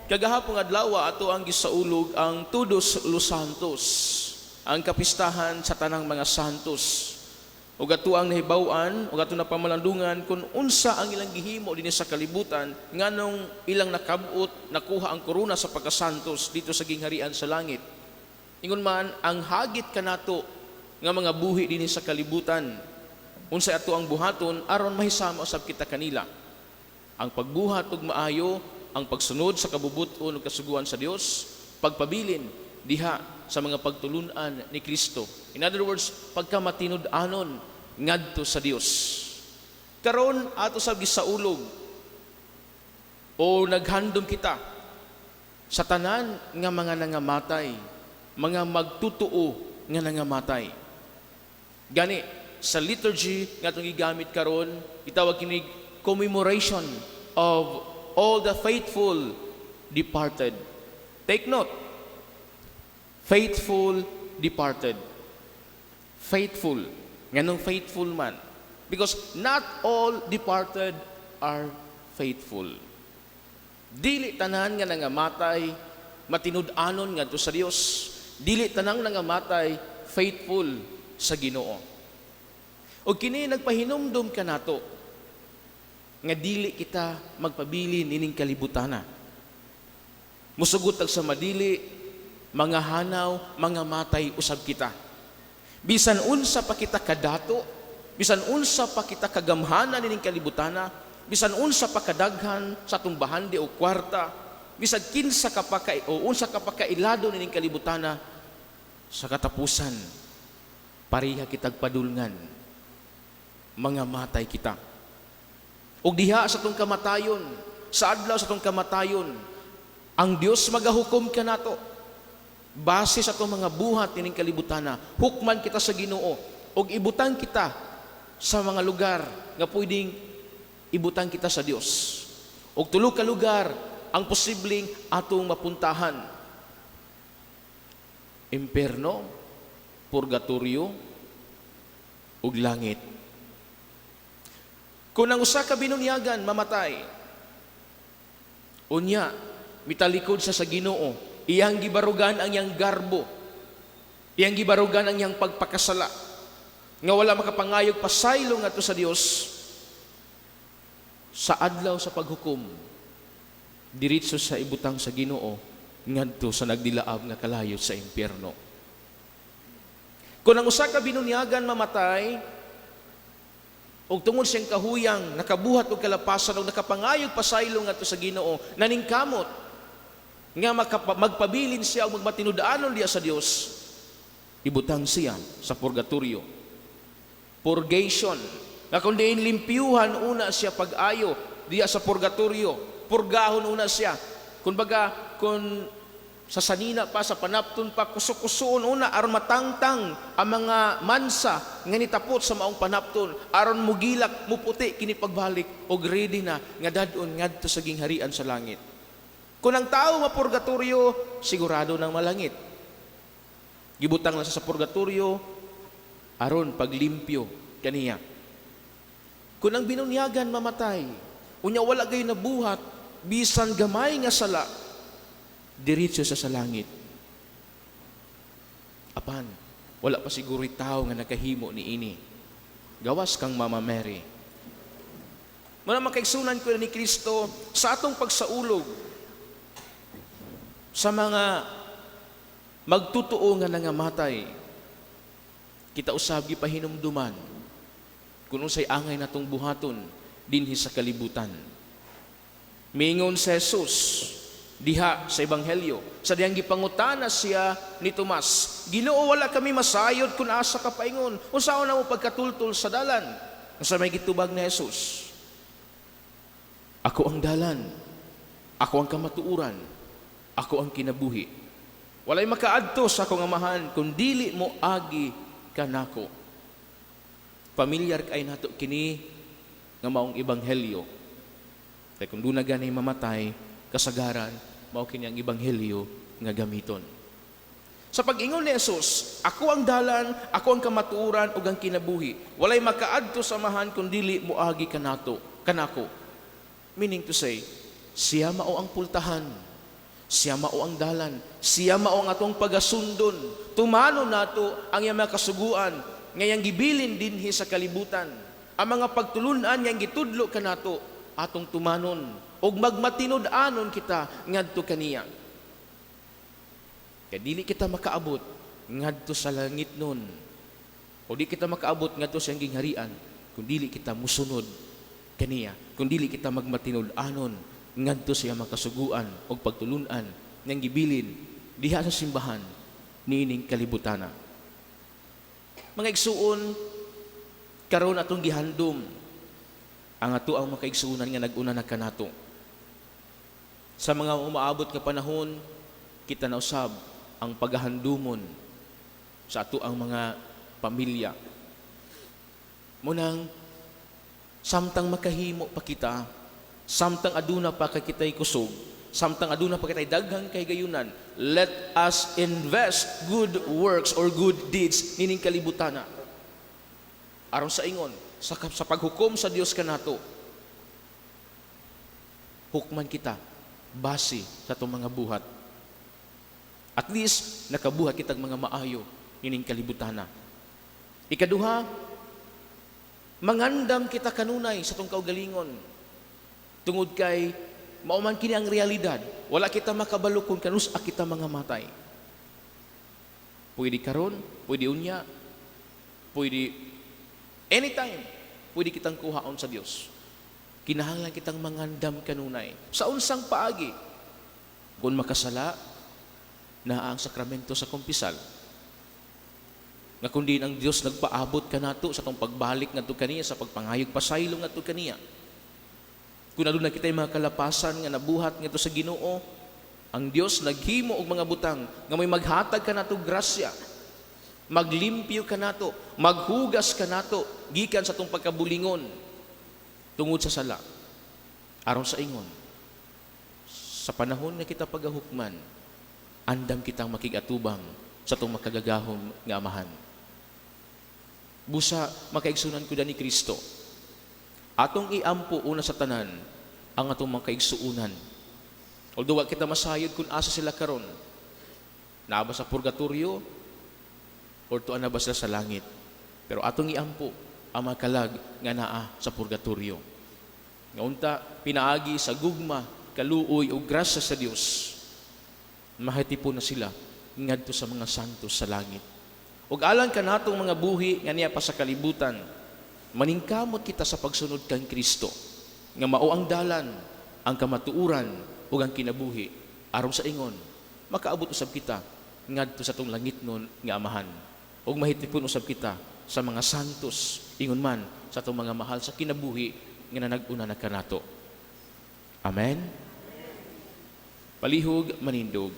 Kagahapon adlaw ato ang gisaulog ang Todos los Santos, ang kapistahan sa tanang mga santos. Ug ato ang nahibaw-an ug ato na pamalandungan kung unsa ang ilang gihimo dinhi sa kalibutan nganong ilang nakab-ot nakuha ang korona sa pagkasantos dito sa gingharian sa langit. Ingon man ang hagit kanato nga mga buhi dinhi sa kalibutan. Unsa ato ang buhaton aron mahisama usab kita kanila. Ang pagbuhat ug maayo, ang pagsunod sa kabubuton ug kasuguan sa Dios, pagpabilin diha sa mga pagtulunan ni Kristo. In other words, pagkamatinud-anon ngadto sa Dios. Karon ato sa gisaulog o naghandom kita sa tanan nga mga nangamatay, mga magtutuo nga nangamatay. Gani sa liturgy nga itong gigamit karon, itawag kini commemoration of all the faithful departed. Take note, faithful departed. Faithful. Nganong faithful man? Because not all departed are faithful. Dili tanan nga nangamatay, matinud-anon ngadto sa Dios. Dili tanang nangamatay, faithful sa Ginoo. O kini nagpahinumdum kanato nga dili kita magpabili nining kalibutana. Musugot sa madili, mga hanaw, mga matay usab kita. Bisan unsa pa kita kadato, bisan unsa pa kita kagamhanan nining kalibutana, bisan unsa pa kadaghan sa atong bahandi o kwarta, bisan kinsa ka pa o unsa ka pa kailado nining kalibutana, sa katapusan pareha kitag padulngan, mga matay kita. Ug diha sa atong kamatayon, sa adlaw sa atong kamatayon, ang Dios magahukom kanato base sa atong mga buhat nining kalibutana. Hukman kita sa Ginoo ug ibutang kita sa mga lugar nga pwedeng ibutang kita sa Dios. Ug tulo ka lugar ang posibleng atong mapuntahan: impierno, purgatorio, ug langit. Kung ang usa ka binunyagan mamatay, unya mitalikod sa Ginoo, iyang gibarugan ang iyang garbo, iyang gibarugan ang iyang pagpakasala, nga wala makapangayog pasaylo ngadto sa Dios. Sa adlaw sa paghukom, diretso sa ibutang sa Ginoo ngadto sa nagdilaab nga kalayo sa impierno. Kung ang usa ka binunyagan mamatay, ug tungod siyang kahuyang nakabuhat og kalapasan ug nakapangayog pasaylo ngadto sa Ginoo, naningkamot nga magpabilin siya ug magmatinud-anon diya sa Dios, ibutang siya sa purgatorio. Purgation, nga kung diin limpyuhan una siya pag-ayo diya sa purgatorio, purgahon una siya. Kung sa sanina pa, sa panapton pa, kusok-kusoon una aron matangtang ang mga mansa nga nitapot sa maong panapton, aron mugilak, muputi kini pagbalik og ready na nga dadon ngadto sa gingharian sa langit. Kung ang tao mapurgatorio, sigurado nang malangit. Gibutang lang sa purgatorio aron paglimpyo kaniya. Kung ang binunyagan mamatay, unya wala gay nabuhat, bisan gamay nga sala, diretso sa langit. Apan, wala pa siguro tao nga nakahimo ni ini. Gawas kang Mama Mary. Muna makaigsunan ko ni Kristo sa atong pagsaulog sa mga magtutuo nga nangamatay. Kita usab gipahinumduman kung unsay angay natong buhaton dinhi sa kalibutan. Miingon si Jesus diha sa Ebanghelyo, sa diyang gipangutana siya ni Tomas, Ginoo, wala kami masayod kung asa ka paingon. Unsaon na mo pagkatultol sa dalan? Unsa may gitubag ni Jesus? Ako ang dalan, ako ang kamatuuran, ako ang kinabuhi. Walay makaadto sa akong amahan kung dili mo agi kanako. Pamilyar kay nato kini nga maong Ebanghelyo. Kay kung doon na ganay mamatay, kasagaran, mao kini ang Ebanghelyo nga gamiton. Sa pag-ingon ni Jesus, ako ang dalan, ako ang kamatuoran ug ang kinabuhi. Walay makaadto sa amahan kun dili moagi kanako. Meaning to say, siya mao ang pultahan, Siya mao ang dalan, siya mao ang atong pagasundon. Tumano nato ang iyang mga kasuguan, ngayang gibilin dinhi sa kalibutan. Ang mga pagtulunan ngayang gitudlo kanato atong tumanon ug magmatinud-anon kita ngadto kaniya. Kaya dili kita makaabot ngadto sa langit nun, o di kita makaabot ngadto sa iyang gingharian kung dili kita musunod kaniya, kung dili kita magmatinud-anon ngadto sa iyang makasuguan o pagtulunan ng gibilin diha sa simbahan niining kalibutana. Mga igsuon, karon atong gihandom ang ato ang makaigsuonan nga nag-una na kanato. Sa mga umaabot nga panahon, kita na usab ang paghahandumon sa ato ang mga pamilya. Munang samtang makahimo pa kita, samtang aduna pa kay kitay kusog, samtang aduna pa kitay daghang kay gayunan, let us invest good works or good deeds nining kalibutana. Aron sa ingon, sa paghukom sa Dios kanato, hukman kita base sa itong mga buhat. At least, nakabuhat kitag mga maayo nining kalibutana. Ikaduha, mangandam kita kanunay sa itong kaugalingon. Tungod kay, mauman kini ang realidad. Wala kita makabalo kung kanus kita mga matay. Pwede karon, pwede unya, pwede anytime, pwede kitang kuhaon sa Dios. Kinahanglan kitang mangandam kanunay. Sa unsang paagi, kung makasala, na ang sakramento sa kumpisal. Nga kundi ang Dios nagpaabot ka nato sa itong pagbalik nga ito kaniya, sa pagpangayog pasaylong nga ito kaniya. Kung aduna kita'y mga kalapasan nga nabuhat nga ito sa Ginoo, ang Dios naghimo og mga butang nga may maghatag ka nato grasya, maglimpyo ka nato, maghugas ka nato, gikan sa itong pagkabulingon, tungod sa sala. Aron sa ingon, sa panahon nga kita pagahukman, andam kitang makigatubang sa itong makagagahom nga amahan. Busa, makaigsunan ko ni Kristo. Atong iampo una sa tanan ang atong makaigsuunan. Although wa kita masayod kung asa sila karon, naaba sa purgatorio or tuan na ba sila sa langit. Pero atong iampo ang makalag nga naa sa purgatorio. Nga unta, pinaagi sa gugma, kaluoy o grasya sa Dios, mahitipon na sila ngadto sa mga santos sa langit. Ug alang kanatong mga buhi nga niya pa sa kalibutan, maningkamot kita sa pagsunod kang Kristo, nga mao ang dalan, ang kamatuuran ug ang kinabuhi. Aron sa ingon, makaabot usab kita ngadto sa tong langit nun nga amahan. Ug mahitipon usab kita sa mga santos, ingon man sa tong mga mahal sa kinabuhi nga nag-una na kanato. Amen. Palihog manindog.